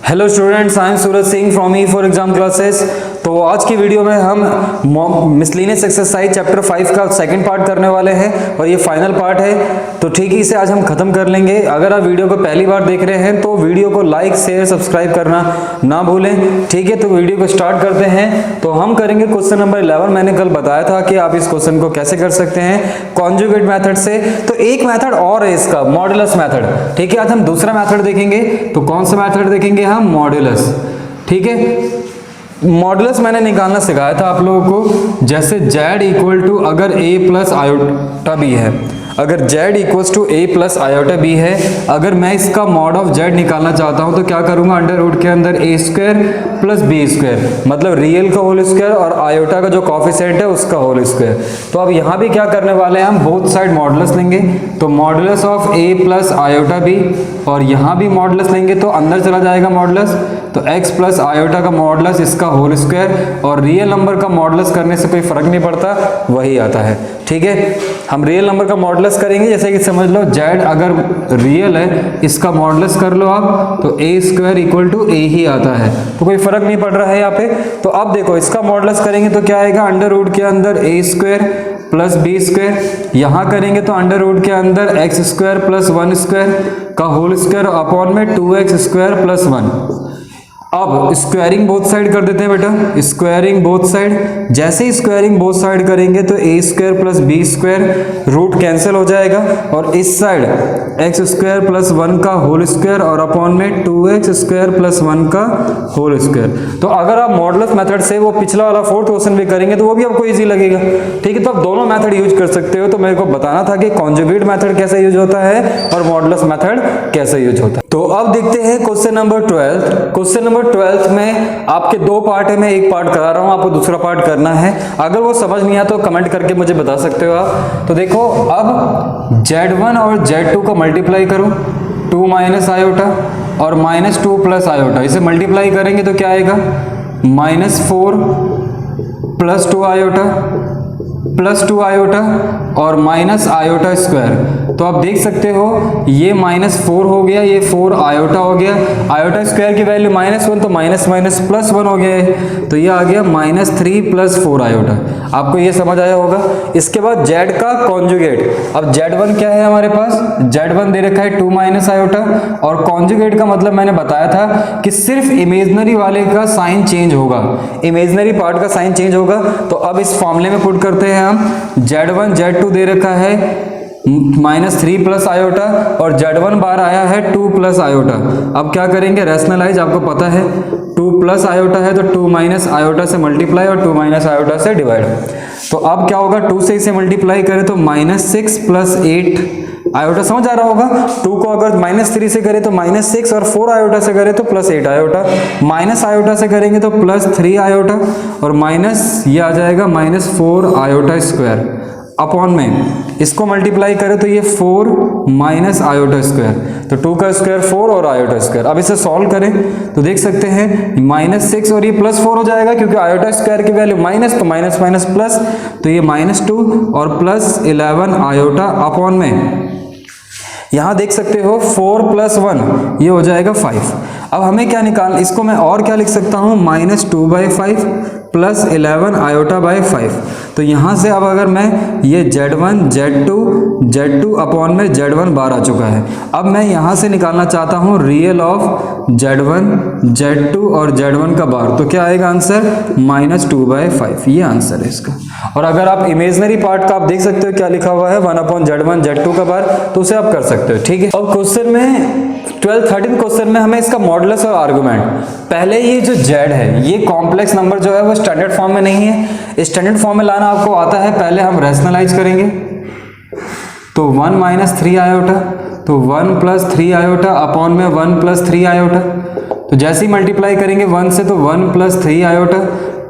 Hello students, I am Suraj Singh from E for exam classes. तो आज की वीडियो में हम मिसलेनियस एक्सरसाइज चैप्टर 5 का सेकंड पार्ट करने वाले हैं और ये फाइनल पार्ट है। तो ठीक है, इसे आज हम खत्म कर लेंगे। अगर आप वीडियो को पहली बार देख रहे हैं तो वीडियो को लाइक शेयर सब्सक्राइब करना ना भूलें। ठीक है, तो वीडियो को स्टार्ट करते हैं। तो हम करेंगे क्वेश्चन नंबर 11। मैंने कल बताया था कि आप इस क्वेश्चन को कैसे कर सकते हैं, कॉन्जुगेट मेथड से। तो एक मेथड और है इसका, मॉडुलस मेथड। ठीक है, आज हम दूसरा मेथड देखेंगे। तो कौन सा मेथड देखेंगे हम? मॉडुलस। ठीक है, मॉडुलस मैंने निकालना सिखाया था आप लोगों को। जैसे z इक्वल टू अगर a प्लस आयोटा b है, अगर z equals to a plus iota b है, अगर मैं इसका मॉड ऑफ z निकालना चाहता हूं तो क्या करूंगा? अंडर रूट के अंदर a square plus b square, मतलब रियल का होल स्क्वायर और आयोटा का जो कॉफिशिएंट है उसका होल स्क्वायर। तो अब यहाँ भी क्या करने वाले हैं हम? बोथ साइड मॉडुलस लेंगे। तो modulus of a plus iota b, और यहाँ भी मॉडुलस लेंगे तो अंदर चला जाएगा मॉडुलस। तो x प्लस आयोटा का मॉडुलस, इसका होल स्क्वायर, और रियल नंबर का मॉडुलस करने से कोई फर्क नहीं पड़ता, वही आता है। ठीक है, हम रियल नंबर का मॉडुलस करेंगे। जैसे कि समझ लो z अगर रियल है, इसका मॉडुलस कर लो आप, तो a square equal to a ही आता है, तो कोई फर्क नहीं पड़ रहा है यहाँ पे। तो अब देखो, इसका मॉडुलस करेंगे तो क्या आएगा? अंडर रूट के अंदर a square plus B square. यहाँ करेंगे तो अंडर रूट के अंदर एक्स स्क्वायर प्लस 1 स्क्वायर का होल स्क्वायर अपॉन में 2x स्क्वायर प्लस 1। अब स्क्वायरिंग बोथ साइड कर देते हैं बेटा, स्क्वायरिंग बोथ साइड। जैसे ही स्क्वायरिंग बोथ साइड करेंगे तो a square plus B square, root cancel हो जाएगा, और इस साइड एक्स स्क्वायर प्लस 1 का होल स्क्वायर और अपॉन में 2x स्क्वायर प्लस 1 का होल स्क्वायर। तो अगर आप मॉडुलस मेथड से वो पिछला वाला फोर्थ क्वेश्चन भी करेंगे तो वो भी आपको इजी लगेगा। ठीक है, तो आप दोनों मेथड यूज कर सकते हो। तो मेरे को बताना था कि कॉन्जुगेट मेथड कैसे यूज होता है और मॉडुलस मेथड कैसे यूज होता है। तो अब देखते हैं क्वेश्चन नंबर 12। क्वेश्चन नंबर 12 में आपके दो पार्ट है, मैं एक पार्ट करा रहा हूं, आपको दूसरा पार्ट करना है। अगर वो समझ नहीं आया तो कमेंट करके मुझे बता सकते हो आप। तो देखो, अब z1 और z2 को मल्टीप्लाई करो, 2 माइनस आयोटा और माइनस 2 प्लस आयोटा। इसे मल्टीप्लाई करेंगे तो क्या आएगा? -4 प्लस 2 आयोटा प्लस 2 आयोटा और माइनस आयोटा स्क्वायर। तो आप देख सकते हो ये -4 हो गया, ये 4 आयोटा हो गया। आयोटा स्क्वायर की वैल्यू -1, तो माइनस माइनस प्लस 1 हो गया है, तो ये आ गया -3 प्लस 4 आयोटा। आपको ये समझ आया होगा। इसके बाद z का कॉन्जुगेट। अब z1 क्या है हमारे पास? z1 दे रखा है 2 माइनस आयोटा, और कॉन्जुगेट का मतलब मैंने बताया था कि सिर्फ इमेजनरी वाले का साइन चेंज होगा, इमेजनरी पार्ट का साइन चेंज होगा। तो अब इस फॉर्मूले में पुट करते हैं हम। z1 z2 दे रखा है -3 प्लस आयोटा, और z1 बार आया है 2 प्लस आयोटा। अब क्या करेंगे? रैशनलाइज। आपको पता है 2 प्लस आयोटा है तो 2 माइनस आयोटा से मल्टीप्लाई और 2 माइनस आयोटा से डिवाइड। तो अब क्या होगा? 2 से इसे मल्टीप्लाई करें तो -6 प्लस 8 आयोटा। समझ आ रहा होगा? 2 को अगर -3 से करें तो -6, और 4 आयोटा से करें तो +8 आयोटा, माइनस आयोटा से करेंगे तो +3 आयोटा, और माइनस ये आ जाएगा -4 आयोटा स्क्वायर अपॉन में इसको मल्टीप्लाई करें तो ये 4 माइनस आयोटा स्क्वायर। तो 2 का स्क्वायर 4 और आयोटा स्क्वायर। अब इसे सॉल्व करें तो देख सकते हैं -6 और ये +4 हो जाएगा, क्योंकि आयोटा स्क्वायर की वैल्यू माइनस, तो माइनस माइनस प्लस, तो ये -2 और +11 आयोटा अपॉन में यहां देख सकते हो 4 + 1 ये हो जाएगा 5। अब हमें क्या निकालना? इसको मैं और क्या लिख सकता हूं? -2/5 प्लस 11 आयोटा बाय 5। तो यहाँ से अब अगर मैं ये z1 z2 अपॉन में z1 बार आ चुका है। अब मैं यहाँ से निकालना चाहता हूँ रियल ऑफ z1 z2 और z1 का बार। तो क्या आएगा आंसर? -2/5। ये आंसर है इसका। और अगर आप इमेजनरी पार्ट का आप देख सकते हो क्या लिखा हुआ है, 1/z1 z2 का बार, तो उसे आप कर सकते हो। ठीक है, अब क्वेश्चन में 13 क्वेश्चन में हमें इसका मॉडुलस और आर्गुमेंट। पहले ये जो z है, ये कॉम्प्लेक्स नंबर जो है वो स्टैंडर्ड फॉर्म में नहीं है। स्टैंडर्ड फॉर्म में लाना आपको आता है। पहले हम रैशनलाइज करेंगे तो 1 - 3 आयोटा, तो 1 + 3 आयोटा अपॉन में 1 + 3 आयोटा। तो जैसे ही मल्टीप्लाई करेंगे 1 से तो 1 + 3 आयोटा,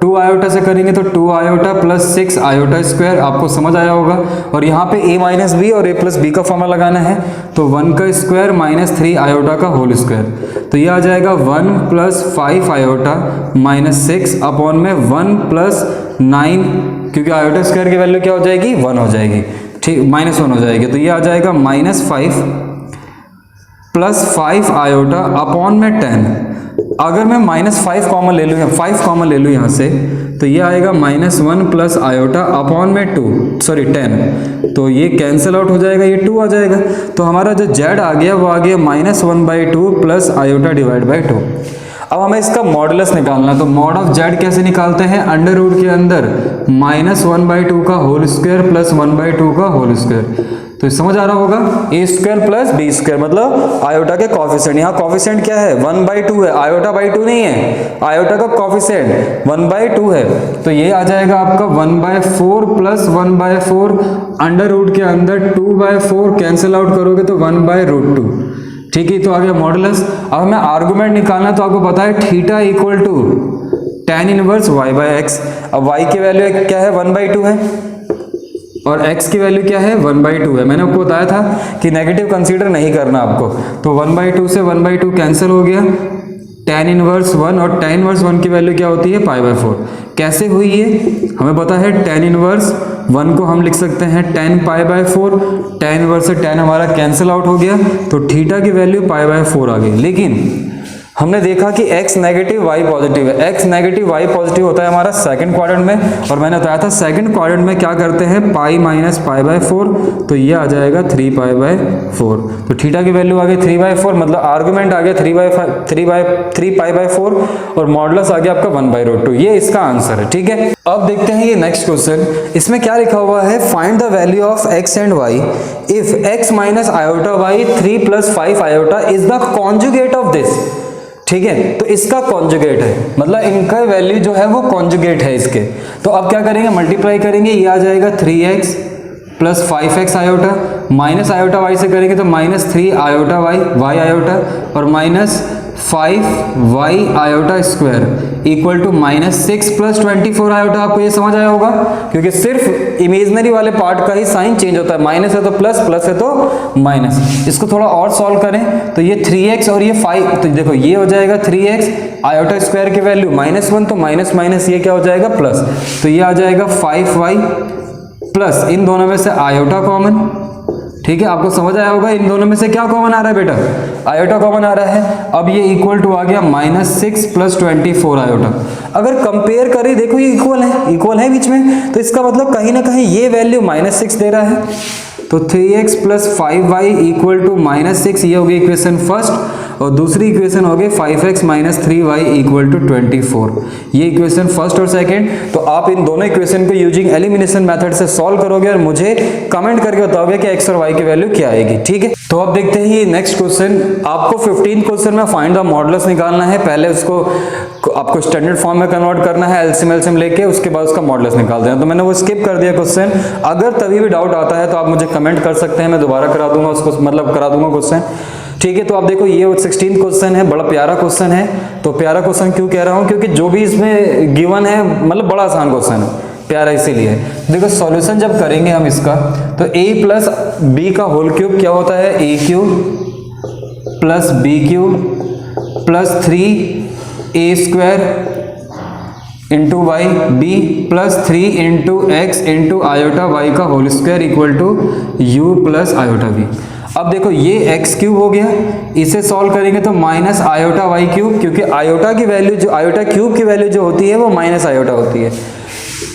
2 आयोटा से करेंगे तो 2 आयोटा प्लस 6 आयोटा स्क्वायर। आपको समझ आया होगा। और यहाँ पे a माइनस बी और a प्लस बी का फॉर्मूला लगाना है, तो 1 का स्क्वायर -3 आयोटा का होल स्क्वायर। तो ये आ जाएगा 1 + 5 आयोटा -6 अपॉन में 1 + 9, क्योंकि आयोटा स्क्वायर की वैल्यू क्या हो जाएगी? 1 हो जाएगी। ठीक, -1 हो जाएगी। तो ये आ जाएगा -5 + 5 आयोटा अपॉन में 10। अगर मैं -5 कॉमन ले लूँ, 5 कॉमन ले लूँ यहाँ से, तो ये आएगा -1 प्लस आयोटा अपॉन में 10, तो ये कैंसिल आउट हो जाएगा, ये 2 आ जाएगा। तो हमारा जो z आ गया वो आ गया -1/2 प्लस आयोटा डिवाइड बाई 2। अब हमें इसका मॉडुलस निकालना है, तो मॉड ऑफ z कैसे निकालते हैं, अंडर रूट के अंदर -1/2 का होल स्क्वायर प्लस 1/2 का होल स्क्वायर। तो समझ आ रहा होगा, a² प्लस b² मतलब आयोटा के कॉफिशिएंट। यहाँ कॉफिशिएंट क्या है, 1/2 है, आयोटा बाई 2 नहीं है, आयोटा का कॉफिशिएंट 1/2 है। तो ये आ जाएगा आपका 1/4 प्लस 1/4 अंडर रूट के अंदर 2/4 कैंसिल आउट करोगे तो 1/√2। ठीक है, तो आ गया मॉडुलस। अब हमें आर्गुमेंट निकालना, तो आपको पता है theta equal to tan inverse y/x। अब y की वैल्यू क्या है, 1/2 है, और x की वैल्यू क्या है, 1/2 है। मैंने आपको बताया था कि नेगेटिव कंसीडर नहीं करना आपको। तो 1/2 से 1/2 कैंसिल हो गया, tan इनवर्स 1, और tan इनवर्स 1 की वैल्यू क्या होती है, π/4। कैसे हुई ये, हमें पता है tan इनवर्स 1 को हम लिख सकते हैं tan π/4, tan इनवर्स से tan हमारा कैंसिल आउट हो गया, तो थीटा की वैल्यू π/4 आ गई। लेकिन हमने देखा कि x नेगेटिव y पॉजिटिव है, x नेगेटिव y पॉजिटिव होता है हमारा सेकंड क्वाड्रेंट में, और मैंने बताया था सेकंड क्वाड्रेंट में क्या करते हैं, पाई माइनस π/4, तो ये आ जाएगा 3π/4। तो थीटा की वैल्यू आ गई 3/4, मतलब आर्गुमेंट आ गया 3π/4, और मॉडुलस आ गया आपका 1/√2। ये इसका आंसर है। ठीक है, अब देखते हैं ये नेक्स्ट क्वेश्चन। इसमें क्या लिखा हुआ है, find the value of x and y if x minus iota y 3 + 5 iota is the conjugate of this. ठीक है, तो इसका कॉन्जुगेट है, मतलब इनका वैल्यू जो है वो कॉन्जुगेट है इसके। तो अब क्या करेंगे, मल्टीप्लाई करेंगे, ये आ जाएगा 3x plus 5x iota, minus iota y से करेंगे तो -3 आयोटा y आयोटा, और -5y iota square equal to -6 plus 24 iota. आपको ये समझ आया होगा, क्योंकि सिर्फ इमेजनरी वाले पार्ट का ही साइन चेंज होता है, माइनस है तो प्लस, प्लस है तो माइनस। इसको थोड़ा और सॉल्व करें तो ये 3x और ये 5, तो देखो ये हो जाएगा 3x, आयोटा स्क्वायर की वैल्यू -1, तो माइनस माइनस ये क्या हो जाएगा, प्लस, तो ये आ जाएगा 5y प्लस इन दोनों में से आयोटा कॉमन। ठीक है, आपको समझ आया होगा, इन दोनों में से क्या कॉमन आ रहा है बेटा, आयोटा कॉमन आ रहा है। अब ये इक्वल टू आ गया -6 प्लस 24 आयोटा। अगर कंपेयर करें, देखो ये इक्वल है बीच में, तो इसका मतलब कहीं ना कहीं ये वैल्यू -6 दे रहा है। तो 3x plus 5y equal to -6, ये हो गई इक्वेशन फर्स्ट, और दूसरी इक्वेशन हो गई 5x minus 3y equal to 24। ये इक्वेशन फर्स्ट और सेकंड। तो आप इन दोनों इक्वेशन को यूजिंग एलिमिनेशन मेथड से सॉल्व करोगे और मुझे कमेंट करके बताओगे कि x और y की वैल्यू क्या आएगी। ठीक है, तो अब देखते हैं ये नेक्स्ट क्वेश्चन। आपको 15th क्वेश्चन में फाइंड द मॉडुलस निकालना है। पहले उसको आपको स्टैंडर्ड फॉर्म में कन्वर्ट करना है, एलसीएम लेके, उसके बाद उसका मॉडुलस निकाल देना। तो मैंने वो स्किप कर दिया क्वेश्चन। अगर तभी भी डाउट आता है तो आप मुझे कमेंट कर सकते हैं, मैं दोबारा करा दूंगा उसको, मतलब करा दूंगा क्वेश्चन। ठीक है, तो आप देखो ये 16th क्वेश्चन है, बड़ा प्यारा क्वेश्चन है। तो प्यारा क्वेश्चन क्यों कह रहा हूँ, क्योंकि जो भी इसमें गिवन है मतलब बड़ा आसान क्वेश्चन है, प्यारा इसीलिए। देखो सॉल्यूशन जब करेंगे हम इसका, तो a प्लस बी का होल क्यूब क्या होता है, a³ plus b³ plus 3a² into Y, B plus 3 into X into iota Y का whole square equal to u plus iota v। अब देखो ये x³ हो गया, इसे सॉल्व करेंगे तो माइनस आयोटा y³, क्योंकि आयोटा की वैल्यू जो आयोटा क्यूब की वैल्यू जो होती है वो माइनस आयोटा होती है,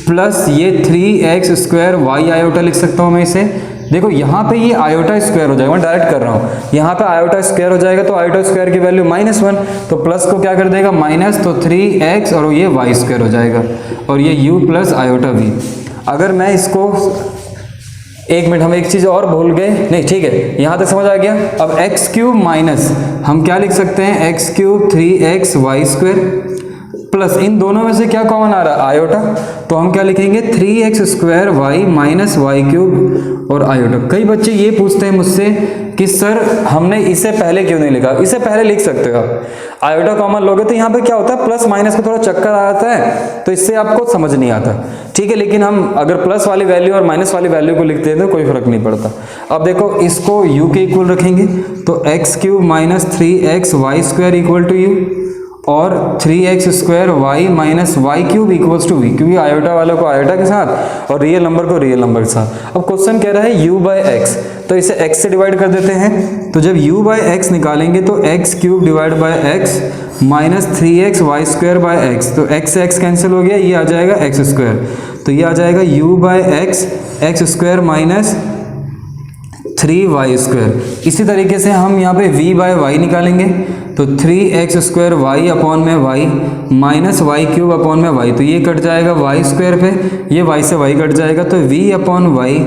प्लस ये 3x² y आयोटा लिख सकता हूँ मैं इसे। देखो यहाँ पे ये आयोटा स्क्वायर हो जाएगा, मैं डायरेक्ट कर रहा हूँ, यहाँ पे आयोटा स्क्वायर हो जाएगा तो आयोटा स्क्वायर की वैल्यू -1, तो प्लस को क्या कर देगा माइनस, तो 3x और ये y² हो जाएगा, और ये u प्लस आयोटा v। अगर मैं इसको, एक मिनट हम एक चीज और भूल गए, नहीं ठीक है यहाँ तक समझ आ गया। अब x³ माइनस हम क्या लिख सकते हैं, x³ 3x y² प्लस इन दोनों में से क्या कॉमन आ रहा है, आयोटा, तो हम क्या लिखेंगे 3x² y माइनस y³ और आयोटा। कई बच्चे ये पूछते हैं मुझसे कि सर हमने इसे पहले क्यों नहीं लिखा, इसे पहले लिख सकते हो आप, आयोटा कॉमन लोगे तो यहाँ पे क्या होता है प्लस माइनस का थोड़ा चक्कर आता है, तो इससे आपको समझ नहीं आता। ठीक है, लेकिन हम अगर प्लस वाली वैल्यू और माइनस वाली वैल्यू को लिखते हैं तो कोई फर्क नहीं पड़ता। अब देखो इसको u के इक्वल रखेंगे तो x³ minus 3x y² equal to u, और 3x square Y minus Y cube equals to V, क्योंकि आयोटा वालों को आयोटा के साथ और रियल नंबर को रियल नंबर के साथ। अब क्वेश्चन कह रहा है u बाय एक्स, तो इसे x से डिवाइड कर देते हैं। तो जब u बाय एक्स निकालेंगे तो x cube divide by X minus 3x Y square by X, तो x से x कैंसिल हो गया, ये आ जाएगा x स्क्वायर, तो ये आ जाएगा u by X X square minus 3y square. इसी तरीके से हम यहाँ पे v बाय वाई निकालेंगे, तो 3x स्क्वायर वाई अपॉन में Y minus Y cube upon में वाई, तो ये कट जाएगा वाई स्क्वायर पे, ये वाई से वाई कट जाएगा, तो v upon Y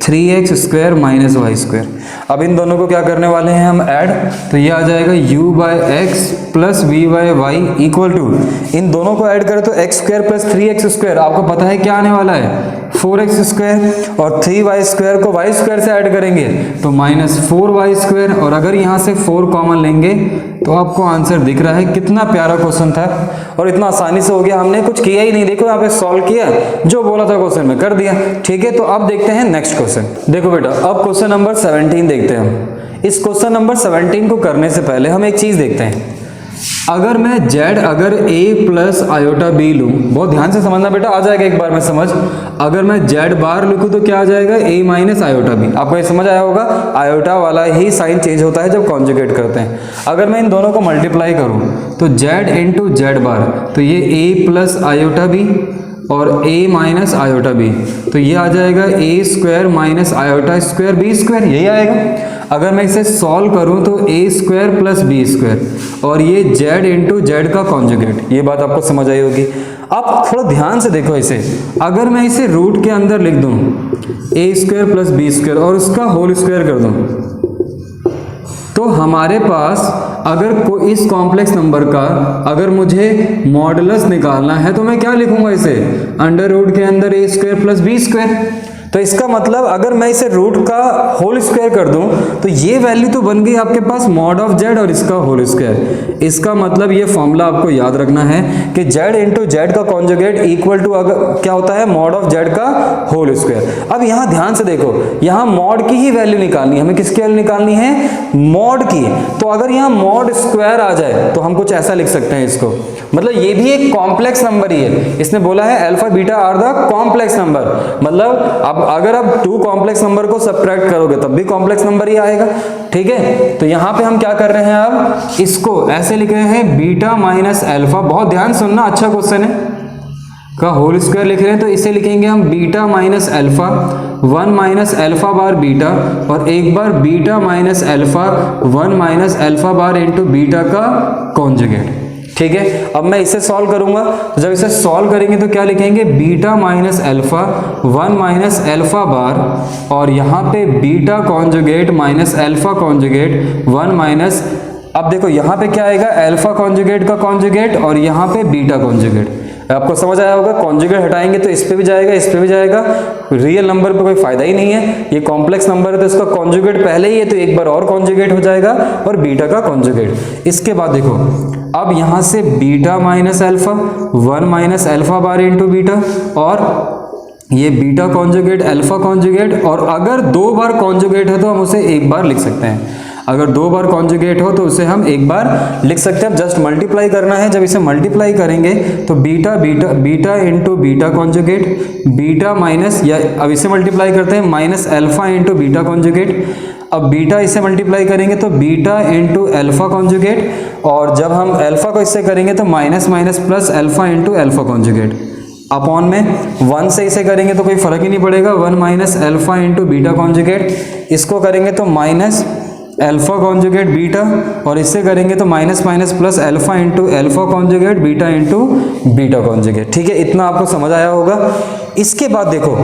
3x square minus Y square. अब इन दोनों को क्या करने वाले हैं हम ऐड, तो ये आ जाएगा u by X plus V by Y equal to, इन दोनों को ऐड करें तो x square plus 3x square, आपको पता है क्या आने वाला है 4x स्क्वायर, और 3y स्क्वायर को y स्क्वायर से ऐड करेंगे तो माइनस 4y स्क्वायर, और अगर यहाँ से 4 कॉमन लेंगे तो आपको आंसर दिख रहा है। कितना प्यारा क्वेश्चन था और इतना आसानी से हो गया, हमने कुछ किया ही नहीं, देखो यहाँ पे सॉल्व किया, जो बोला था क्वेश्चन में कर दिया। ठीक है, तो अब देखते हैं नेक्स्ट क्वेश्चन। देखो बेटा, अब क्वेश्चन नंबर 17 देखते हैं हम। इस क्वेश्चन नंबर 17 को करने से पहले हम एक चीज देखते हैं। अगर मैं z अगर a प्लस आयोटा b लूँ, बहुत ध्यान से समझना बेटा, आ जाएगा एक बार में समझ। अगर मैं z बार लिखूँ तो क्या आ जाएगा a माइनस आयोटा b, आपको ये समझ आया होगा, आयोटा वाला ही साइन चेंज होता है जब कॉन्जुगेट करते हैं। अगर मैं इन दोनों को मल्टीप्लाई करूँ तो z इंटू जेड बार, तो ये a प्लस आयोटा b और a माइनस आयोटा b, तो ये आ जाएगा a square minus iota square b square, यही आएगा। अगर मैं इसे सॉल्व करूं तो a square plus B square, और ये z इंटू जेड का कॉन्जुगेट, ये बात आपको समझ आई होगी। अब थोड़ा ध्यान से देखो इसे, अगर मैं इसे रूट के अंदर लिख दूं a square plus B square और उसका होल स्क्वायर कर दूं, तो हमारे पास अगर इस कॉम्प्लेक्स नंबर का अगर मुझे मॉडुलस निकालना है तो मैं क्या लिखूंगा इसे, अंडर रूट के अंदर a square plus B square. तो इसका मतलब अगर मैं इसे रूट का होल स्क्वायर कर दूं तो ये वैल्यू तो बन गई आपके पास मॉड ऑफ जेड और इसका होल स्क्वायर। इसका मतलब ये फॉर्मूला आपको याद रखना है कि जेड इंटू जेड का कॉन्जुगेट इक्वल टू क्या होता है, मॉड ऑफ जेड का होल स्क्वायर। अब यहाँ ध्यान से देखो, यहाँ मॉड की ही वैल्यू निकालनी है, हमें किसकी वैल्यू निकालनी है, मॉड की। तो अगर यहाँ मॉड स्क्वायर आ जाए तो हम कुछ ऐसा लिख सकते हैं इसको, मतलब ये भी एक कॉम्प्लेक्स नंबर ही है। इसने बोला है alpha beta are the complex number, मतलब अब अगर आप 2 कॉम्प्लेक्स नंबर को सब्ट्रैक्ट करोगे तब भी कॉम्प्लेक्स नंबर ही आएगा। ठीक है, तो यहां पे हम क्या कर रहे हैं, अब इसको ऐसे लिख रहे हैं बीटा माइनस अल्फा, बहुत ध्यान सुनना, अच्छा क्वेश्चन है, का होल स्क्वायर लिख रहे हैं तो इसे लिखेंगे हम beta minus alpha 1 minus alpha बार बीटा, और एक बार beta minus alpha 1 minus alpha बार इंटू बीटा का कॉन्जुगेट। ठीक है, अब मैं इसे सॉल्व करूंगा, तो जब इसे सॉल्व करेंगे तो क्या लिखेंगे, beta minus alpha 1 minus alpha बार, और यहाँ पे beta conjugate minus alpha conjugate 1 minus, अब देखो यहाँ पे क्या आएगा, अल्फा कॉन्जुगेट का कॉन्जुगेट और यहाँ पे बीटा कॉन्जुगेट। आपको समझ आया होगा, कॉन्जुगेट हटाएंगे तो इस पे भी जाएगा, इस पे भी जाएगा, रियल नंबर पे कोई फायदा ही नहीं है, ये कॉम्प्लेक्स नंबर है तो इसका कॉन्जुगेट पहले ही है तो एक बार और कॉन्जुगेट हो जाएगा और बीटा का कॉन्जुगेट। इसके बाद देखो, अब यहाँ से beta minus alpha 1 minus alpha बार इंटू बीटा, और ये बीटा कॉन्जुगेट अल्फा कॉन्जुगेट, और अगर 2 बार कॉन्जुगेट है तो हम उसे एक बार लिख सकते हैं, अगर 2 बार कॉन्जुगेट हो तो उसे हम एक बार लिख सकते हैं। जस्ट मल्टीप्लाई करना है, जब इसे मल्टीप्लाई करेंगे तो beta beta beta into beta conjugate, beta minus, या अब इसे मल्टीप्लाई करते हैं minus alpha into beta conjugate, अब बीटा इसे मल्टीप्लाई करेंगे तो बीटा इंटू अल्फा कॉन्जुगेट, और जब हम अल्फा को इससे करेंगे तो minus minus plus alpha into alpha conjugate, upon में 1 से इसे करेंगे तो कोई फर्क ही नहीं पड़ेगा, 1 minus alpha into beta conjugate, इसको करेंगे तो माइनस अल्फा कॉन्जुगेट बीटा, और इससे करेंगे तो minus minus plus alpha into alpha conjugate beta into beta conjugate. ठीक है, इतना आपको समझ आया होगा। इसके बाद देखो,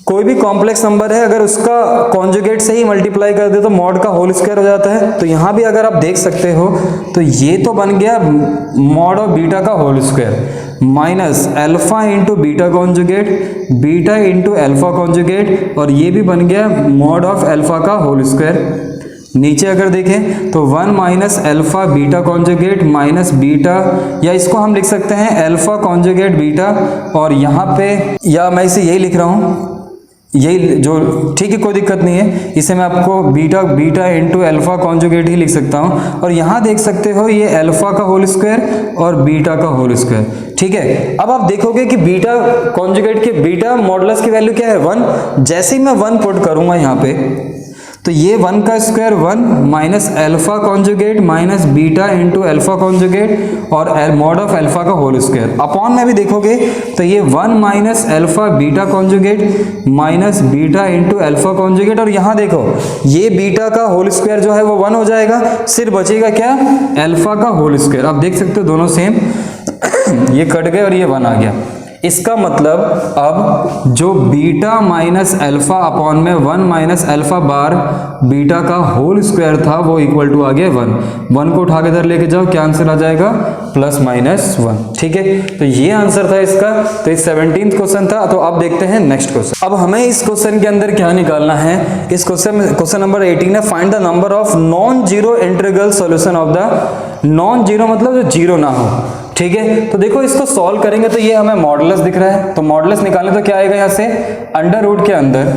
कोई भी कॉम्प्लेक्स नंबर है अगर उसका कॉन्जुगेट से ही मल्टीप्लाई कर दे तो मॉड का होल स्क्वायर हो जाता है। तो यहाँ भी अगर आप देख सकते हो तो ये तो बन गया मॉड ऑफ बीटा का whole square minus alpha into beta conjugate beta into alpha conjugate, और ये भी बन गया मॉड ऑफ अल्फा का होल स्क्वायर। नीचे अगर देखें तो 1 minus alpha beta conjugate minus beta, या इसको हम लिख सकते हैं अल्फा कॉन्जुगेट बीटा, और यहाँ पे, या मैं इसे यही लिख रहा हूँ यही जो, ठीक है कोई दिक्कत नहीं है, इसे मैं आपको बीटा इंटू अल्फा कॉन्जुगेट ही लिख सकता हूँ। और यहाँ देख सकते हो ये अल्फा का होल स्क्वायर और बीटा का होल स्क्वायर, ठीक है। अब आप देखोगे कि बीटा कॉन्जुगेट के बीटा मॉडुलस की वैल्यू क्या है 1। जैसे ही मैं 1 पुट करूंगा यहाँ पे तो ये 1 का square 1 minus alpha conjugate minus beta into alpha conjugate और मॉड ऑफ अल्फा का होल स्क्वायर अपॉन में भी देखोगे तो ये 1 minus alpha beta conjugate minus beta into alpha conjugate. और यहाँ देखो ये बीटा का होल स्क्वायर जो है वो 1 हो जाएगा, सिर्फ बचेगा क्या अल्फा का होल स्क्वायर। आप देख सकते हो दोनों सेम ये कट गए और ये 1 आ गया। इसका मतलब अब जो बीटा माइनस अल्फा अपॉन में 1 माइनस अल्फा बार बीटा का होल स्क्वायर था वो इक्वल टू आ गया 1 को उठा के इधर लेके जाओ, क्या आंसर आ जाएगा प्लस माइनस 1, ठीक है। तो ये आंसर था इसका। तो इस 17th क्वेश्चन था। तो अब देखते हैं नेक्स्ट क्वेश्चन। अब हमें इस क्वेश्चन के अंदर क्या निकालना है, इस क्वेश्चन नंबर 18 है, find the number of non zero integral solution of the non zero मतलब जो जीरो ना हो, ठीक है। तो देखो इसको सॉल्व करेंगे तो ये हमें मॉडुलस दिख रहा है, तो मॉडुलस निकालने तो क्या आएगा यहाँ से अंडर रूट के अंदर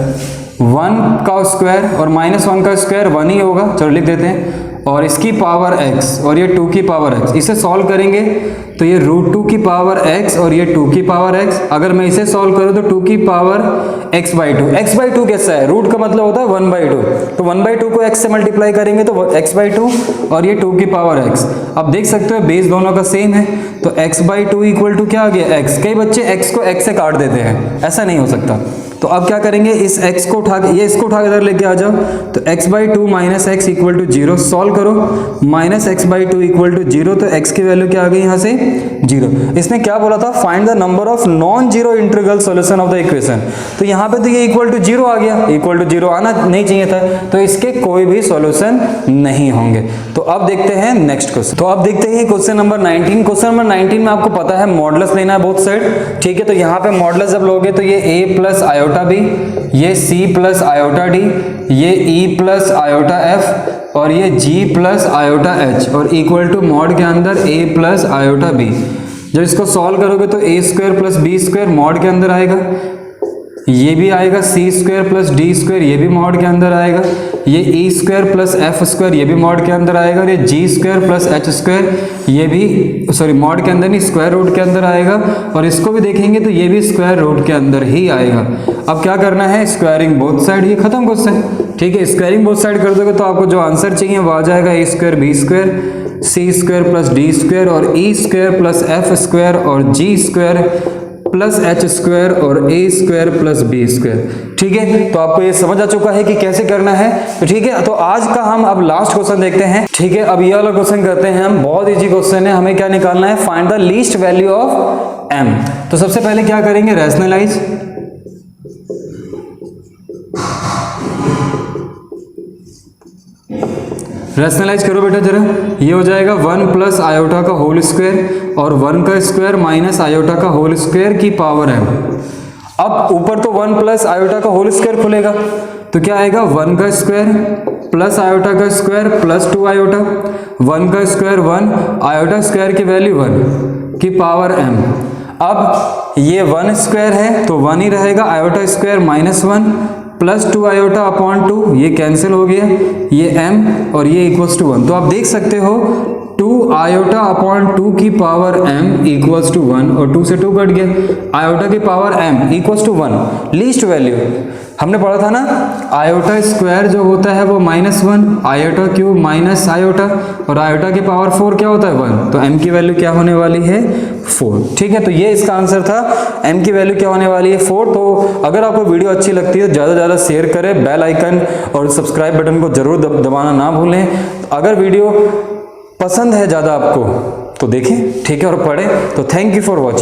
1 का स्क्वायर और माइनस 1 का स्क्वायर 1 ही होगा, चलो लिख देते हैं, और इसकी पावर x और ये 2 की पावर x। इसे सॉल्व करेंगे तो ये √2 की पावर x और ये 2 की पावर x। अगर मैं इसे सॉल्व करूँ तो 2 की पावर x/2। x/2 कैसा है, रूट का मतलब होता है 1/2, तो 1/2 को x से मल्टीप्लाई करेंगे तो x/2 और ये 2 की पावर x। अब देख सकते हो बेस दोनों का सेम है, तो x/2 इक्वल टू क्या आ गया x। कई बच्चे x को x से काट देते हैं, ऐसा नहीं हो सकता। तो अब क्या करेंगे, इस x को उठा के, ये इसको उठा के इधर लेके आ जाओ, तो x/2 minus x equal to 0। Solve करो, माइनस x/2 इक्वल टू 0, तो x की वैल्यू क्या आ गई यहाँ से 0। इसने क्या बोला था, find the number of non zero integral solution of the equation. तो यहाँ पे तो ये इक्वल टू 0 आ गया, इक्वल टू 0 आना नहीं चाहिए था, तो इसके कोई भी सॉल्यूशन नहीं होंगे। तो अब देखते हैं नेक्स्ट क्वेश्चन। तो अब देखते हैं क्वेश्चन नंबर 19। क्वेश्चन नंबर 19 में आपको पता है मॉडुलस लेना है बोथ साइड, ठीक है। तो यहाँ पे मॉडुलस जब लोगे तो ये a प्लस आयोटा b, ये c प्लस आयोटा d, ये e प्लस आयोटा f और ये g प्लस आयोटा h और इक्वल टू मॉड के अंदर a प्लस आयोटा b। जब इसको सॉल्व करोगे तो a square plus b square mod के अंदर आएगा, ये भी आएगा c square plus d square, ये भी मॉड के अंदर आएगा, ये e square plus f square, ये भी मॉड के अंदर आएगा, और ये g square plus h square, ये भी सॉरी मॉड के अंदर नहीं स्क्वायर रूट के अंदर आएगा, और इसको भी देखेंगे तो ये भी स्क्वायर रूट के अंदर ही आएगा। अब क्या करना है, स्क्वायरिंग बोथ साइड, ये खत्म क्वेश्चन, ठीक है। स्क्वायरिंग बोथ साइड कर दोगे तो आपको जो आंसर चाहिए वो आ जाएगा a square b square, c square plus d square और e square plus f square और g square plus h square और a square plus b square, ठीक है। तो आपको ये समझ आ चुका है कि कैसे करना है, तो ठीक है। तो आज का हम अब लास्ट क्वेश्चन देखते हैं, ठीक है। अब ये वाला क्वेश्चन करते हैं हम, बहुत इजी क्वेश्चन है। हमें क्या निकालना है, find the least value of m। तो सबसे पहले क्या करेंगे, रैशनलाइज, रैशनलाइज करो बेटा जरा, ये हो जाएगा 1 प्लस आयोटा का होल स्क्वायर और 1 का स्क्वायर माइनस आयोटा का होल स्क्वायर की पावर m। अब ऊपर तो 1 प्लस आयोटा का होल स्क्वायर खुलेगा तो क्या आएगा, 1 का स्क्वायर प्लस आयोटा का स्क्वायर प्लस 2 आयोटा, 1 का स्क्वायर 1, आयोटा स्क्वायर की वैल्यू 1 की पावर m। अब ये 1 स्क्वायर है तो 1 ही रहेगा, iota square minus 1 plus 2 iota upon 2, ये कैंसिल हो गया, ये m और ये इक्वल्स टू 1। तो आप देख सकते हो 2 आयोटा अपॉन 2 की पावर m इक्वल्स टू 1 और 2 से 2 कट गया, आयोटा की power m equals to 1। Least value हमने पढ़ा था ना, आयोटा स्क्वायर जो होता है वो -1, आयोटा क्यूब माइनस आयोटा और आयोटा की पावर 4 क्या होता है 1, तो m की वैल्यू क्या होने वाली है 4, ठीक है। तो ये इसका आंसर था, m की वैल्यू क्या होने वाली है 4। तो अगर आपको वीडियो अच्छी लगती है तो ज़्यादा से ज़्यादा शेयर करें, बेल आइकन और सब्सक्राइब बटन को जरूर दबाना ना भूलें। अगर वीडियो पसंद है ज़्यादा आपको तो देखें, ठीक है, और पढ़ें। तो थैंक यू फॉर वॉचिंग।